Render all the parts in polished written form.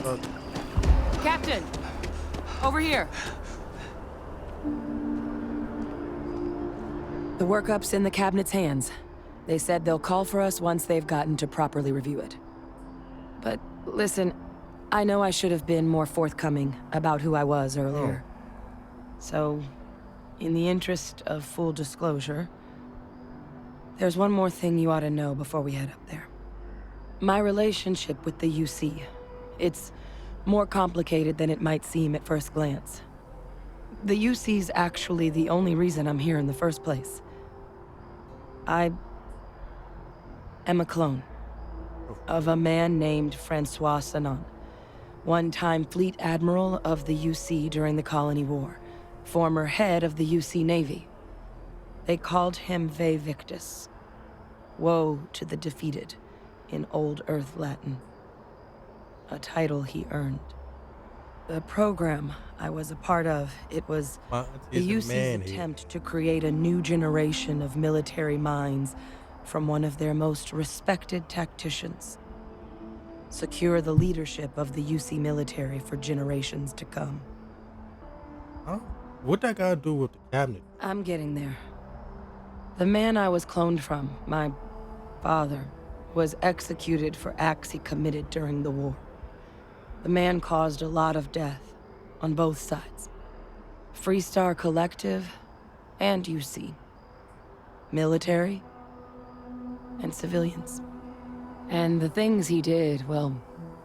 thought... Captain! Over here! The workup's in the cabinet's hands. They said they'll call for us once they've gotten to properly review it. But listen, I know I should have been more forthcoming about who I was earlier. So, in the interest of full disclosure, there's one more thing you ought to know before we head up there. My relationship with the UC, it's more complicated than it might seem at first glance. The UC's actually the only reason I'm here in the first place. I am a clone of a man named Francois Sanon, one-time fleet admiral of the UC during the Colony War, former head of the UC Navy. They called him Ve Victus, woe to the defeated, in Old Earth Latin, a title he earned. The program I was a part of, it was the UC's attempt to create a new generation of military minds from one of their most respected tacticians. Secure the leadership of the UC military for generations to come. Huh? What that got to do with the cabinet? I'm getting there. The man I was cloned from, my father, was executed for acts he committed during the war. The man caused a lot of death on both sides. Freestar Collective and UC. Military and civilians. And the things he did, well,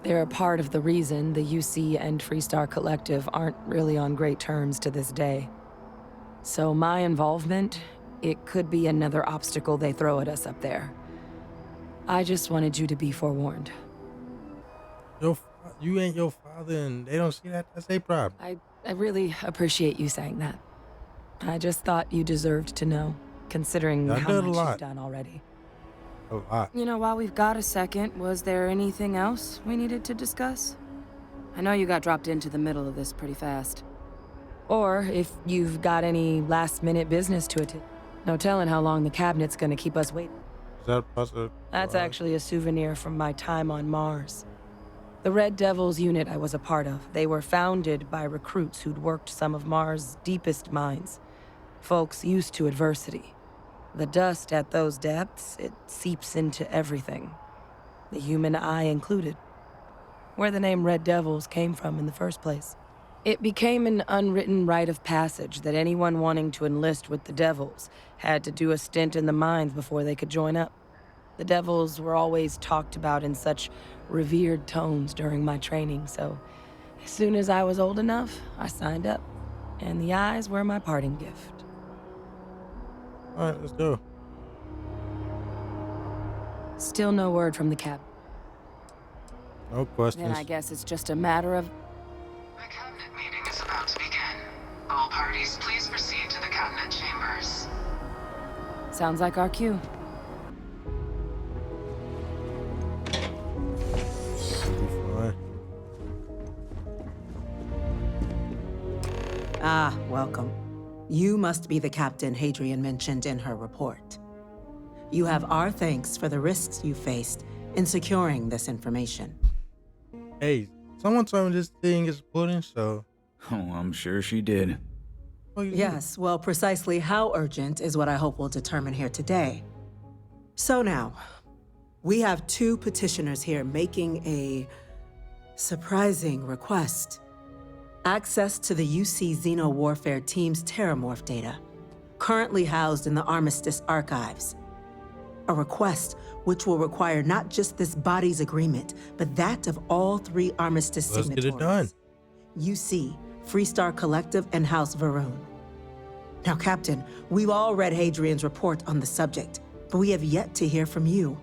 they're a part of the reason the UC and Freestar Collective aren't really on great terms to this day. So my involvement, it could be another obstacle they throw at us up there. I just wanted you to be forewarned. You ain't your father and they don't see that? That's a problem. I really appreciate you saying that. I just thought you deserved to know, considering how much you've done already. A lot. You know, while we've got a second, was there anything else we needed to discuss? I know you got dropped into the middle of this pretty fast. Or if you've got any last-minute business to attend. No telling how long the cabinet's gonna keep us waiting. Is that possible? That's actually a souvenir from my time on Mars. The Red Devils unit I was a part of, they were founded by recruits who'd worked some of Mars' deepest mines. Folks used to adversity. The dust at those depths, it seeps into everything. The human eye included. Where the name Red Devils came from in the first place. It became an unwritten rite of passage that anyone wanting to enlist with the Devils had to do a stint in the mines before they could join up. The Devils were always talked about in such revered tones during my training, so as soon as I was old enough, I signed up. And the eyes were my parting gift. Alright, let's go. Still no word from the cab. No questions. Then I guess it's just a matter of... The cabinet meeting is about to begin. All parties, please proceed to the cabinet chambers. Sounds like our cue. Ah, welcome. You must be the captain Hadrian mentioned in her report. You have our thanks for the risks you faced in securing this information. Hey, someone told me this thing is pudding, so... Oh, I'm sure she did. Yes, well, precisely how urgent is what I hope we'll determine here today. So now, we have two petitioners here making a surprising request. Access to the UC Xeno Warfare Team's terrormorph data, currently housed in the Armistice archives. A request which will require not just this body's agreement, but that of all three Armistice signatories. Let's get it done. UC, Freestar Collective, and House Varun. Now, Captain, we've all read Hadrian's report on the subject, but we have yet to hear from you.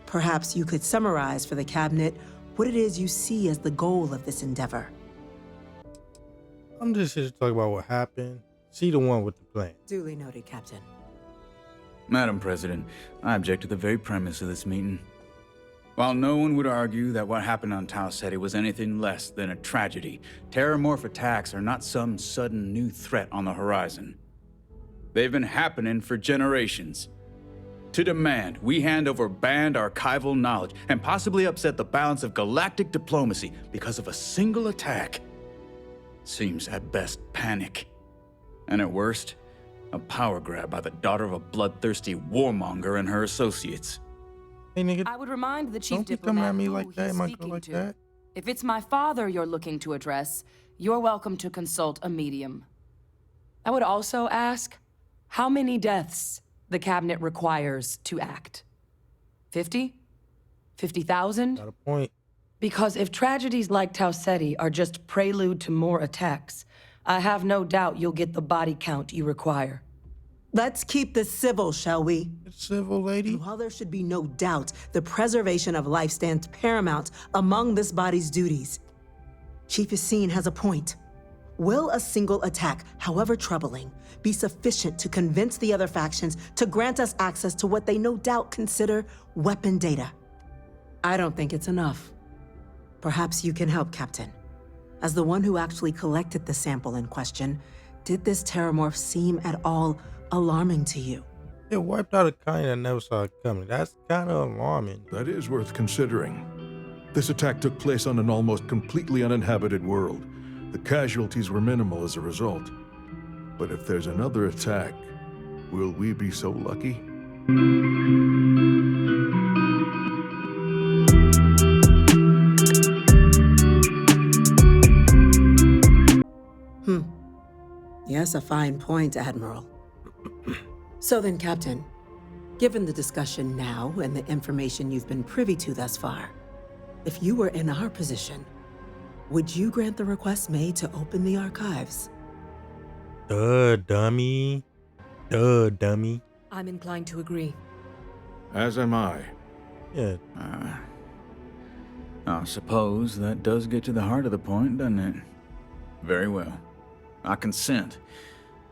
Perhaps you could summarize for the Cabinet what it is you see as the goal of this endeavor. I'm just here to talk about what happened. See the one with the plan. Duly noted, Captain. Madam President, I object to the very premise of this meeting. While no one would argue that what happened on Tau Ceti was anything less than a tragedy, terrormorph attacks are not some sudden new threat on the horizon. They've been happening for generations. to demand we hand over banned archival knowledge and possibly upset the balance of galactic diplomacy because of a single attack seems at best panic. And at worst, a power grab by the daughter of a bloodthirsty warmonger and her associates. Hey, nigga, I would remind the chief don't be coming diplomat at me who like that, he's my girl, speaking like to. that. If it's my father you're looking to address, you're welcome to consult a medium. I would also ask how many deaths the cabinet requires to act. 50? 50,000? Got a point. Because if tragedies like Tau Ceti are just prelude to more attacks, I have no doubt you'll get the body count you require. Let's keep this civil, shall we? It's civil, lady. While there should be no doubt, the preservation of life stands paramount among this body's duties. Chief Yassine has a point. Will a single attack, however troubling, be sufficient to convince the other factions to grant us access to what they no doubt consider weapon data? I don't think it's enough. Perhaps you can help, Captain. As the one who actually collected the sample in question, did this terrormorph seem at all alarming to you? It wiped out a kind I never saw coming. That's kind of alarming. That is worth considering. This attack took place on an almost completely uninhabited world. The casualties were minimal as a result. But if there's another attack, will we be so lucky? Yes, a fine point, Admiral. So then, Captain, given the discussion now and the information you've been privy to thus far, if you were in our position, would you grant the request made to open the archives? Duh, dummy. Duh, dummy. I'm inclined to agree. As am I. Yeah. I suppose that does get to the heart of the point, doesn't it? Very well. I consent.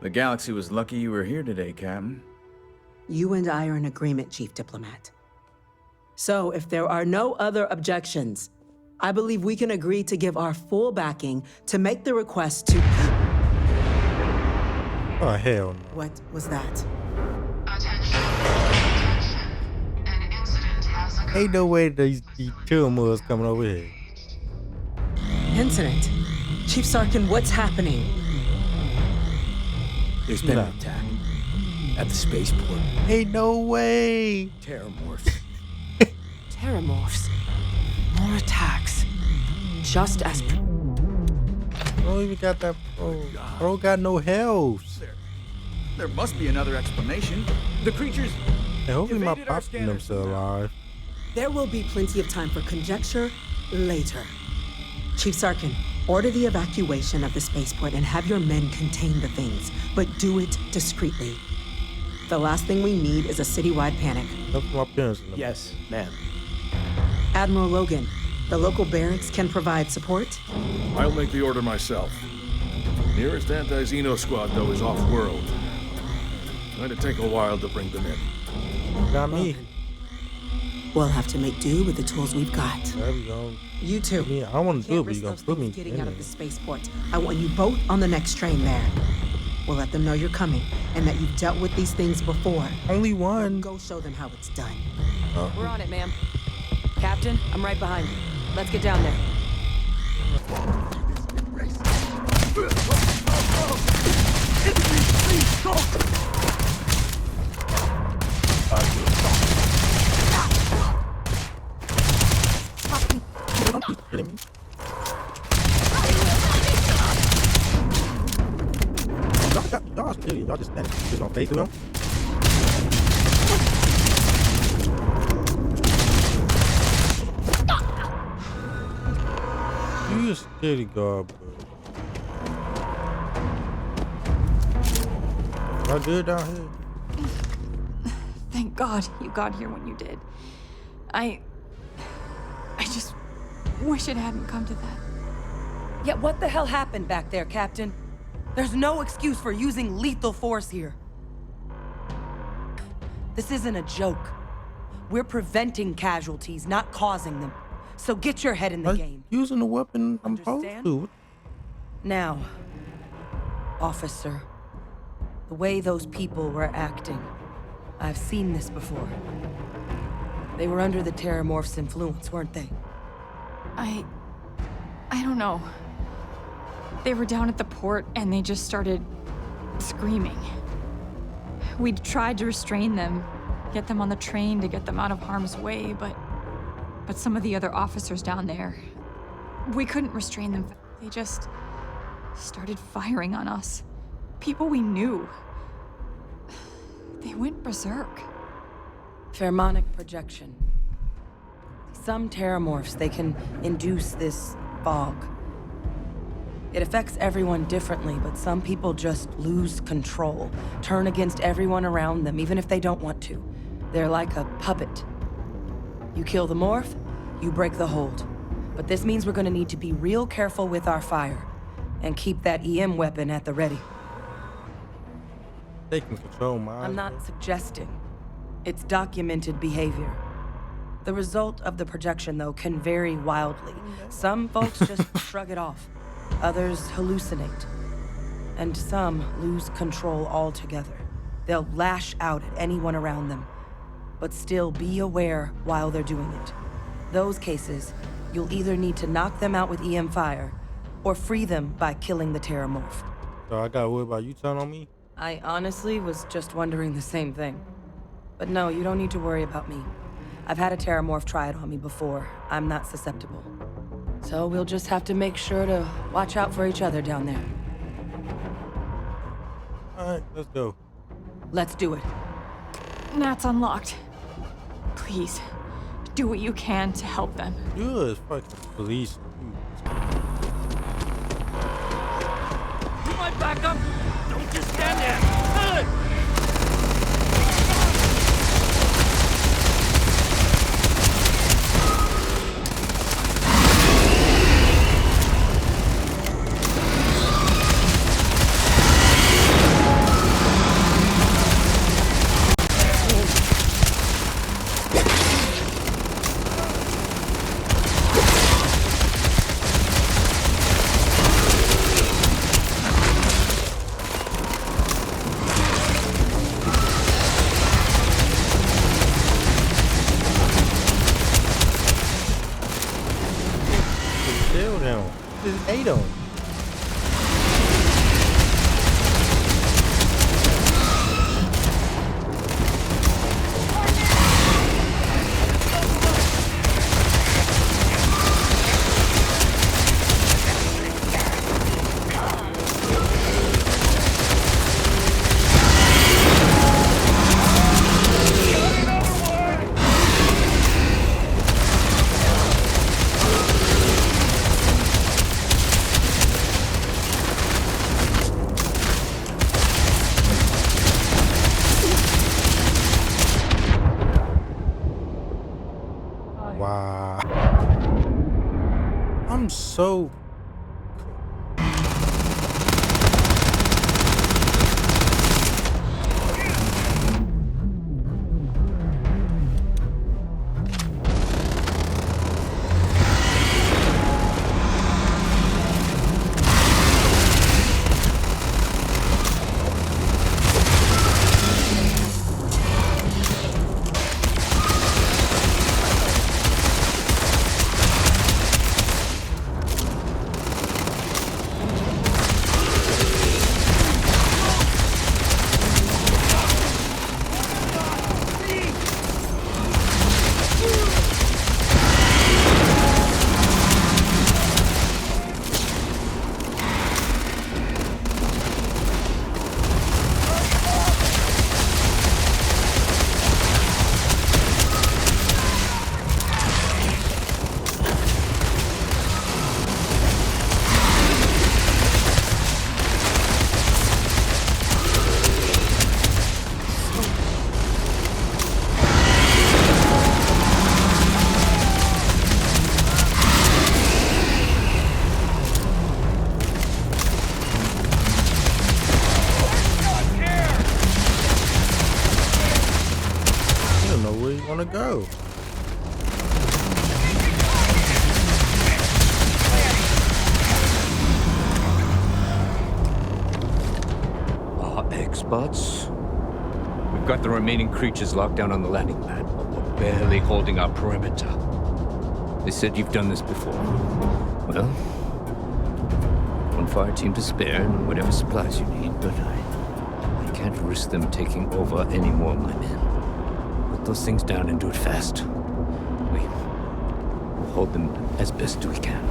The galaxy was lucky you were here today, Captain. You and I are in agreement, Chief Diplomat. So, if there are no other objections, I believe we can agree to give our full backing to make the request to... Oh, hell no. What was that? Attention. Attention. An incident has occurred. Ain't no way these tumors coming over here. Incident? Chief Sarkin, what's happening? There's been Nah. an attack at the spaceport. Ain't no way. Terrormorphs. Terrormorphs. More attacks. Just as... Bro even got that. Bro got no health. There must be another explanation. The creatures... And hopefully my evaded our pops and them scanners. still alive. There will be plenty of time for conjecture later. Chief Sarkin, order the evacuation of the spaceport and have your men contain the things, but do it discreetly. The last thing we need is a citywide panic. Look for my parents in them. Yes, ma'am. Admiral Logan, the local barracks can provide support? I'll make the order myself. Nearest anti-Xeno squad, though, is off-world. Going to take a while to bring them in. Got me. We'll have to make do with the tools we've got. There we go. You too. Yeah, I want to do it, Can't but you risk gonna those put me things getting in out of there. the spaceport. I want you both on the next train there. We'll let them know you're coming and that you've dealt with these things before. Only one. Go show them how it's done. We're on it, ma'am. Captain, I'm right behind you. Let's get down there. Kidding me? Y'all just don't face them. You a security guard, bro. Y'all good down here? Thank God you got here when you did. I just wish it hadn't come to that. Yeah, what the hell happened back there, Captain? There's no excuse for using lethal force here. This isn't a joke. We're preventing casualties, not causing them. So get your head in the I'm game. using the weapon I'm supposed Understand? to. Now, officer, the way those people were acting, I've seen this before. They were under the terrormorph's influence, weren't they? I don't know. They were down at the port and they just started screaming. We'd tried to restrain them, get them on the train to get them out of harm's way, but some of the other officers down there, we couldn't restrain them. They just started firing on us. People we knew. They went berserk. Pheromonic projection. Some terrormorphs, they can induce this fog. It affects everyone differently, but some people just lose control, turn against everyone around them, even if they don't want to. They're like a puppet. You kill the morph, you break the hold. But this means we're gonna need to be real careful with our fire, and keep that EM weapon at the ready. They can control minds. I'm not suggesting. It's documented behavior. The result of the projection, though, can vary wildly. Some folks just shrug it off. Others hallucinate. And some lose control altogether. They'll lash out at anyone around them, but still be aware while they're doing it. Those cases, you'll either need to knock them out with EM fire, or free them by killing the terrormorph. So I gotta worry about you turning on me? I honestly was just wondering the same thing. But no, you don't need to worry about me. I've had a terrormorph try it on me before. I'm not susceptible. So we'll just have to make sure to watch out for each other down there. Alright, let's go. Let's do it. Nat's unlocked. Please, do what you can to help them. You as fucking police. You might back up. Don't just stand there. Kill them. Just ate them. Wow. I'm so... want to go? Experts? We've got the remaining creatures locked down on the landing pad, but we're barely holding our perimeter. They said you've done this before. Well, one fire team to spare and whatever supplies you need, but I can't risk them taking over any more of my men. Put those things down and do it fast. We'll hold them as best we can.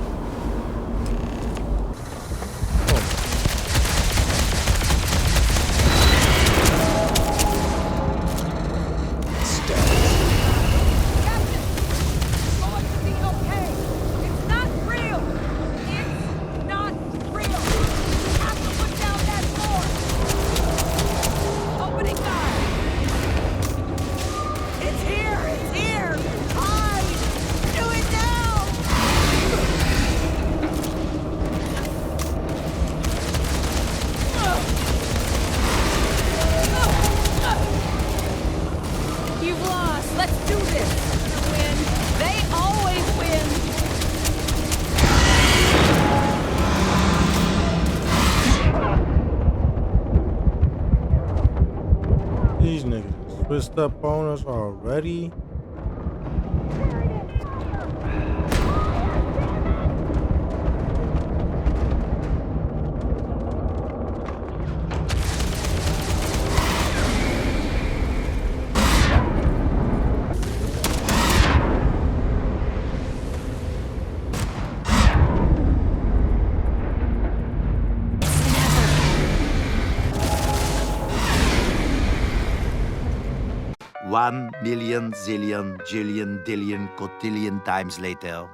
These niggas switched up on us already. One million, zillion, jillion, dillion, cotillion times later.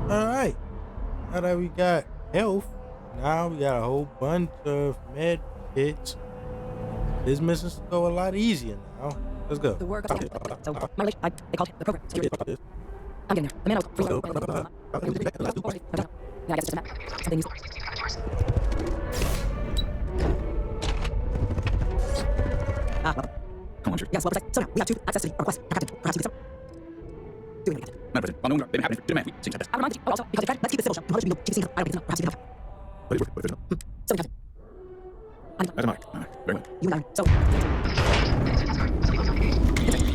Alright. Now that we got health, now we got a whole bunch of med kits. This mission's go a lot easier now. Let's go. The work of so my relation, they called it the program. I'm getting there. The man I was free. Yeah, I guess it's just a map. Something useful. Come on, sure. Yes, well, so now we have two access to the request. Captain, perhaps you can do it, Captain. Madam President, while no longer they've been happening for demand, seems like this. I remind you, also, because they tried, let's keep this civil, shall. Let's keep it I don't think it's enough. Perhaps you can help. But it's working, but So, Captain. That's a mark. Very well. You and Aaron, so. She's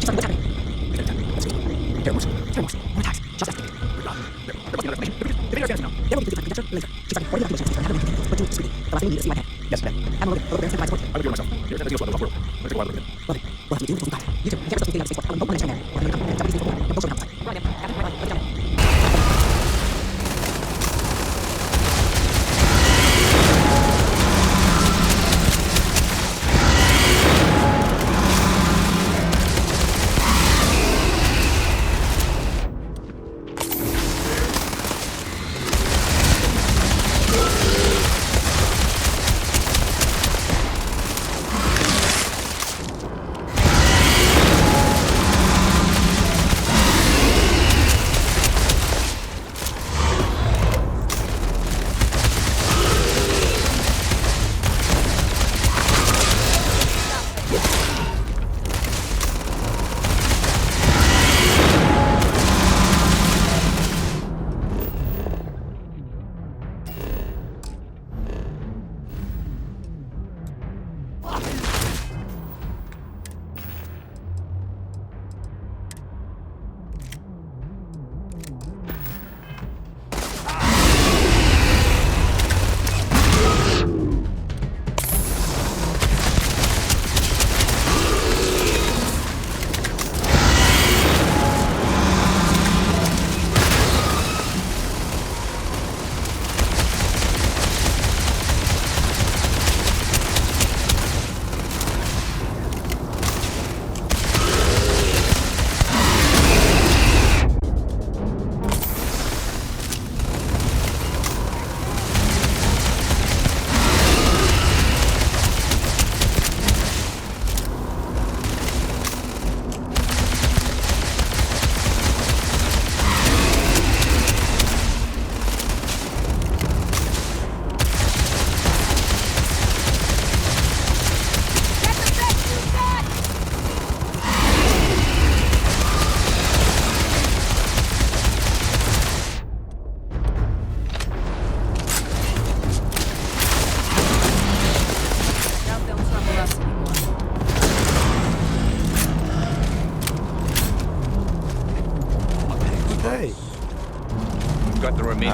starting what's happening. Terrormorph. More attacks. Just after. There must be another information. If it is now. There will be conjecture later. She's starting 40 applications. I haven't but do speedy. The last thing we need is see my head. Yes, ma'am. I'm a little bit of support. I would do it myself. You're attending to the world. It'll take a while to get it. Love it. Well, if you do, we'll be back. You too. You can't trust me getting out of spaceport. I will not understand that. Or you're going to come. Deputies will go. You'll show them outside. Right, man. Captain, right on. Let me down.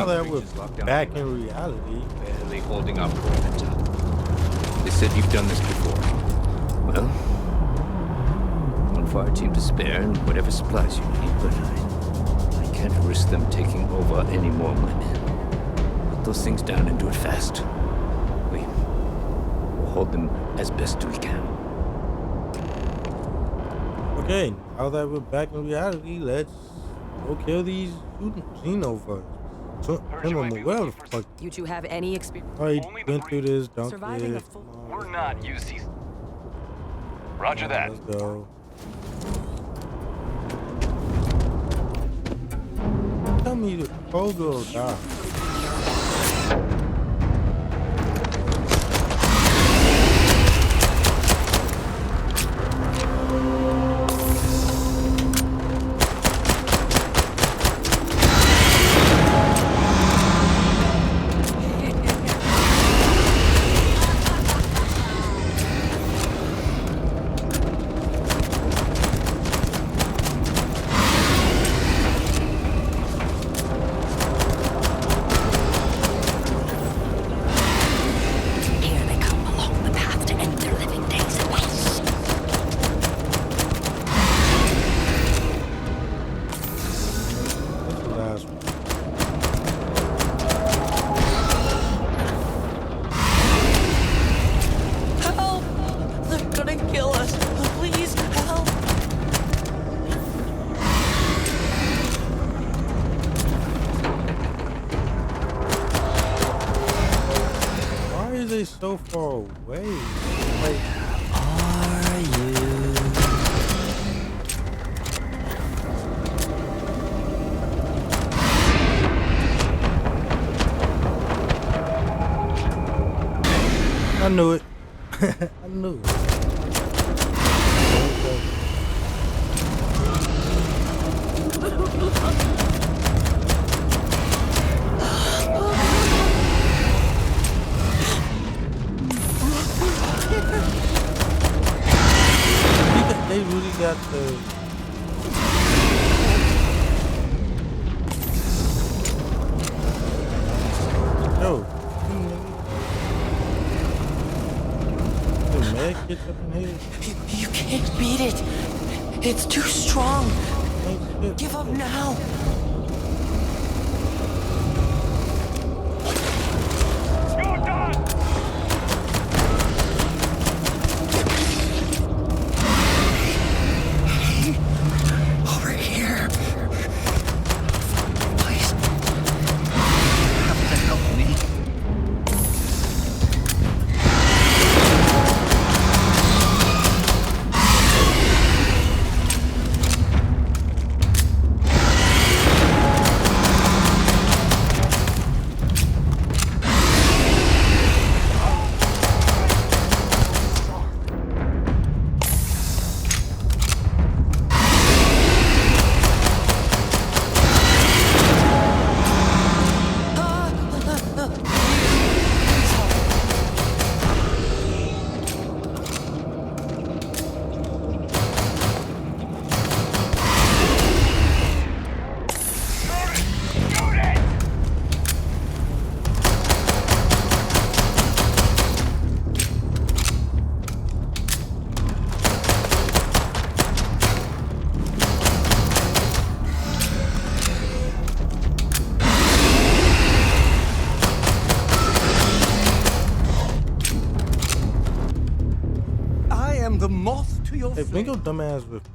Now that we're breaches locked down back on the in reality, barely holding our perimeter. They said you've done this before. Well, one fire team to spare and whatever supplies you need, but I can't risk them taking over any more of my men. Put those things down and do it fast. We'll hold them as best we can. okay, now that we're back in reality, let's go kill these xenophobes. Whatever the fuck. You two have any experience? Alright, went through this, don't Surviving a care. full- Come on, We're not UC. Roger that. let's go. Tell me the poor girl died. Here they come along the path to end their living days in peace. That's the last one. Help! They're gonna kill us. Please help! Why is they so far away? Like, Are you? I knew it. I knew it. They really got the. Yo, the med gets up in here. You can't beat it. It's too strong. Ain't shit. Give up now. Go, Don! Over here. Please. You have to help me. I am the moth to your Hey, bring flame, your dumb ass with me.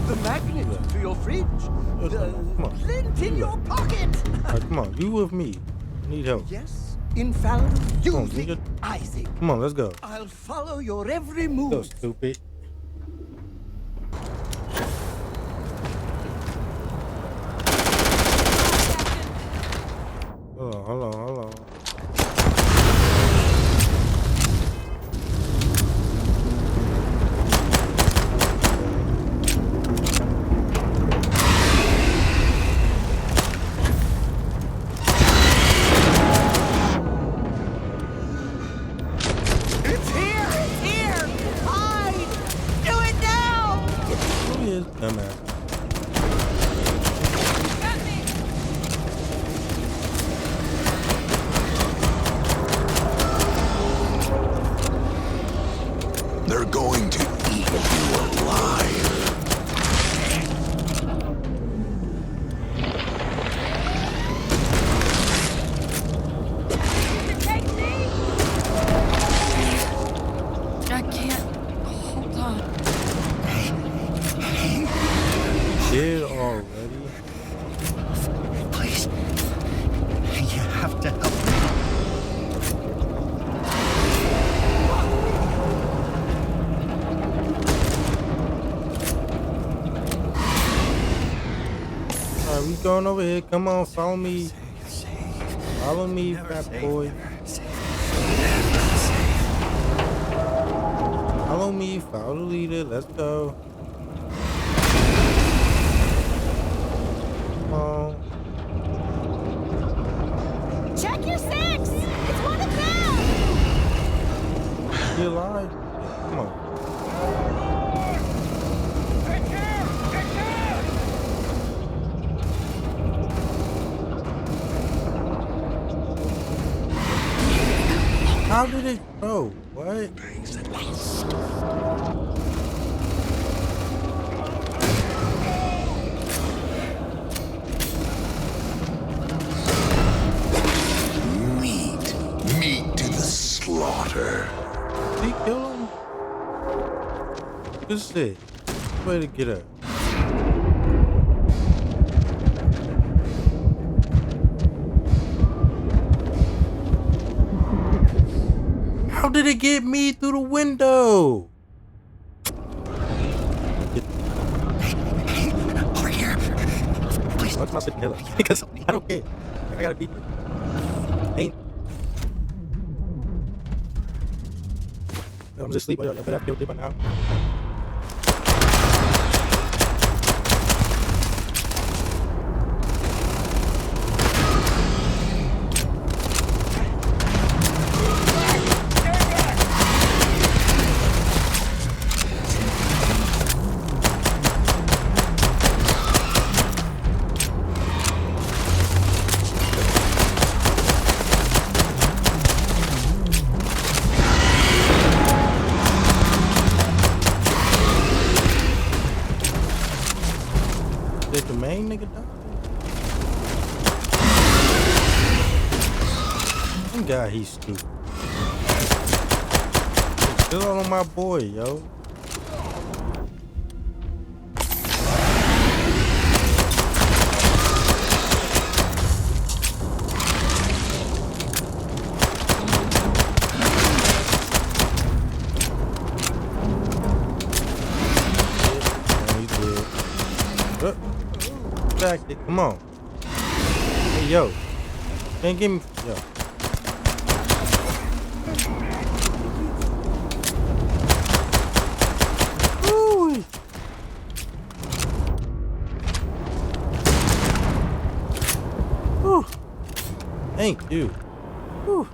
the magnet to your fridge, the Come on. lint in your pocket. Alright, come on, you with me. I need help. Yes, infallible. You Come on, think, nigga. I think. Come on, let's go. I'll follow your every So move. stupid. Hold on. It's here! It's here! Hide! on over here. Come on, follow me. Follow me, fat boy. Follow me, follow the leader. Let's go. Come on. Check your six! It's one of them! You alive? Come on. How did it go? What? Meat to the slaughter. Did he kill him? Good shit. Way to get up. How did it get me through the window? Over here. Please. What's my sitting here? Because I don't care. I gotta beat you. Ain't. I'm just sleeping. I better have to by now. Did the main nigga die? One guy, he's stupid. Still on my boy, yo. Come on. Hey, yo. Can't give me. Yo. Woo. Woo. Thank you. Woo.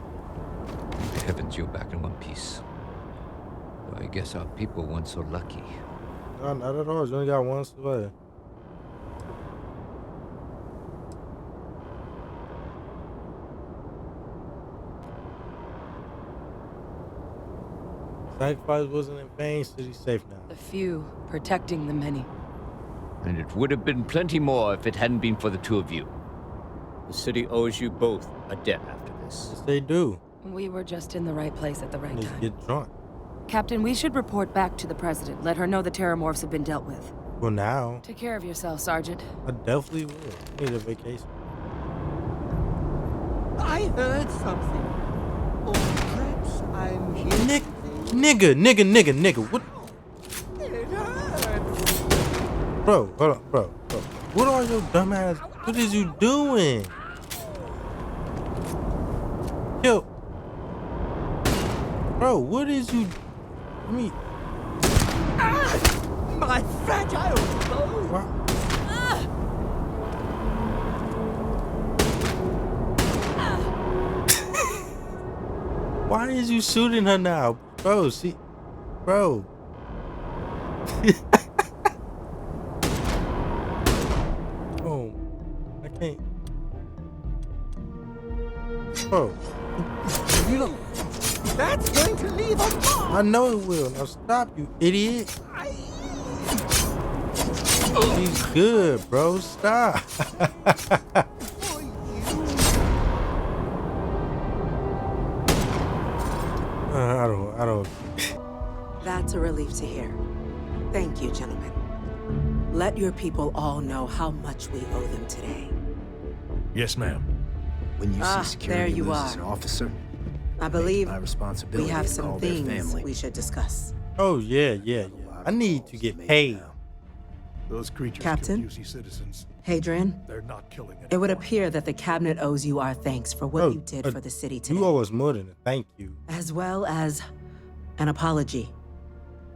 Heavens, you're back in one piece. Well, I guess our people weren't so lucky. No, not at all. You only got one survivor. Sacrifice wasn't in vain, city's safe now. The few protecting the many. And it would have been plenty more if it hadn't been for the two of you. The city owes you both a debt after this. Yes, they do. We were just in the right place at the right Just time. get drunk. Captain, we should report back to the president. Let her know the terrormorphs have been dealt with. Well, now. Take care of yourself, Sergeant. I definitely will. I need a vacation. I heard something. Or perhaps I'm here. Nigga, what? It hurts. Bro, hold on, bro. What are your dumbass? What is you doing? Yo. Bro, what is you? My fragile bow. Why is you shooting her now? Bro, see? Bro. Oh, I can't. Bro. You know, that's going to leave a mark. I know it will. Now stop, you idiot. He's good, bro. Stop. I don't. That's a relief to hear. Thank you, gentlemen. Let your people all know how much we owe them today. Yes, ma'am. When you see There security you loses are. an officer, I believe my responsibility we have to some call their things family. we should discuss. Oh, yeah. I need to get paid. Those creatures Captain? kill UC citizens. Hadrian, They're not killing anyone. it would appear that the cabinet owes you our thanks for what Oh, you did for the city today. You owe us more than a thank you. As well as an apology.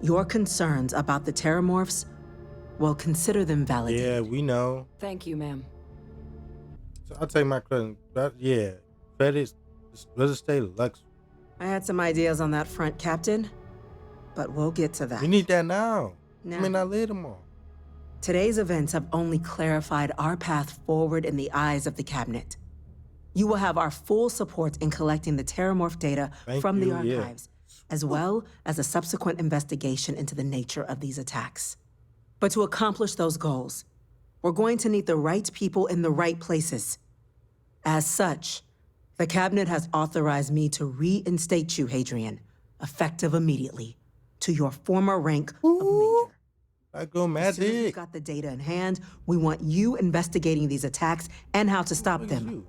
Your concerns about the terrormorphs, well, consider them validated. Yeah, we know. Thank you, ma'am. So I'll take my credit. Yeah, credits. Let us stay luxury. I had some ideas on that front, Captain, but we'll get to that. We need that now. Now. I mean, not later tomorrow. Today's events have only clarified our path forward in the eyes of the cabinet. You will have our full support in collecting the terrormorph data from the archives, as well as a subsequent investigation into the nature of these attacks. But to accomplish those goals, we're going to need the right people in the right places. As such, the cabinet has authorized me to reinstate you, Hadrian, effective immediately, to your former rank of major. I go As soon as we've magic. got the data in hand, we want you investigating these attacks and how to stop them.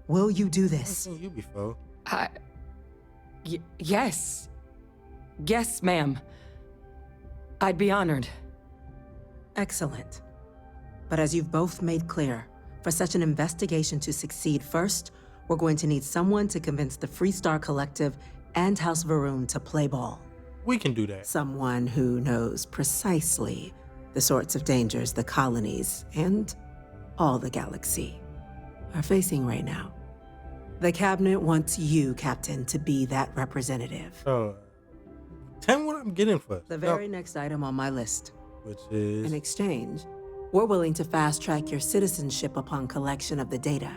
Will you do I've this? seen you before. Yes. Yes, ma'am. I'd be honored. Excellent. But as you've both made clear, for such an investigation to succeed, first, we're going to need someone to convince the Freestar Collective and House Varun to play ball. We can do that. Someone who knows precisely the sorts of dangers the colonies and all the galaxy are facing right now. The cabinet wants you, Captain, to be that representative. So, tell me what I'm getting for. The very next item on my list. Which is? In exchange, we're willing to fast-track your citizenship upon collection of the data.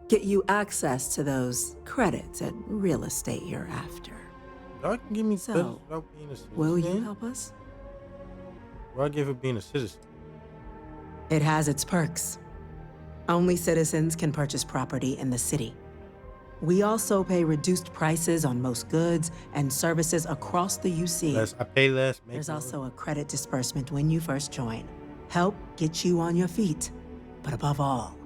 Get you access to those credits and real estate you're after. Y'all can give me So, credits without being a citizen. Will you help us? What I give for being a citizen? It has its perks. Only citizens can purchase property in the city. We also pay reduced prices on most goods and services across the UC. I pay less. There's also a credit disbursement when you first join. Help get you on your feet. But above all,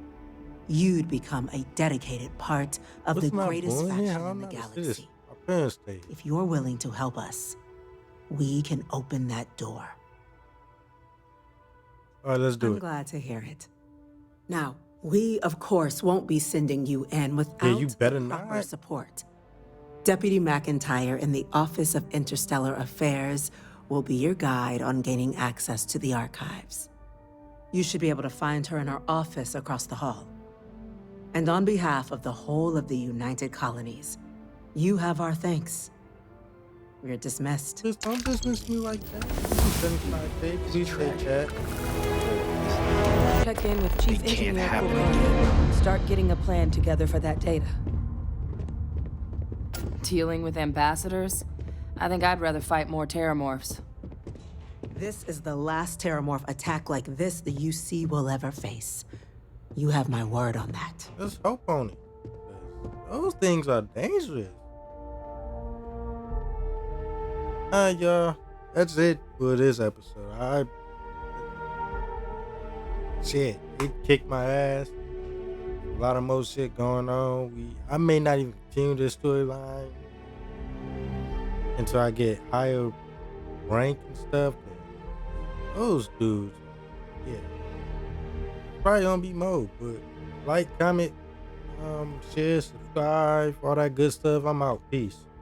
you'd become a dedicated part of What's the my greatest point here? faction How in the I'm not a galaxy. citizen. My parents stay. If you're willing to help us, we can open that door. All right, let's do I'm it. glad to hear it. Now, we, of course, won't be sending you in without you better proper not. support. Deputy McIntyre in the Office of Interstellar Affairs will be your guide on gaining access to the archives. You should be able to find her in her office across the hall. And on behalf of the whole of the United Colonies, you have our thanks. We're dismissed. Just don't dismiss me like that. 75K, appreciate that. Check in with Chief Engineer Cooper. Start getting a plan together for that data. Dealing with ambassadors? I think I'd rather fight more terrormorphs. This is the last terrormorph attack like this the UC will ever face. You have my word on that. Let's hope on it. Those things are dangerous. Y'all. That's it for this episode. Shit, it kicked my ass. A lot of more shit going on. I may not even continue this storyline until I get higher rank and stuff. Those dudes, yeah. Probably gonna be more, but like, comment, share, subscribe, all that good stuff. I'm out. Peace.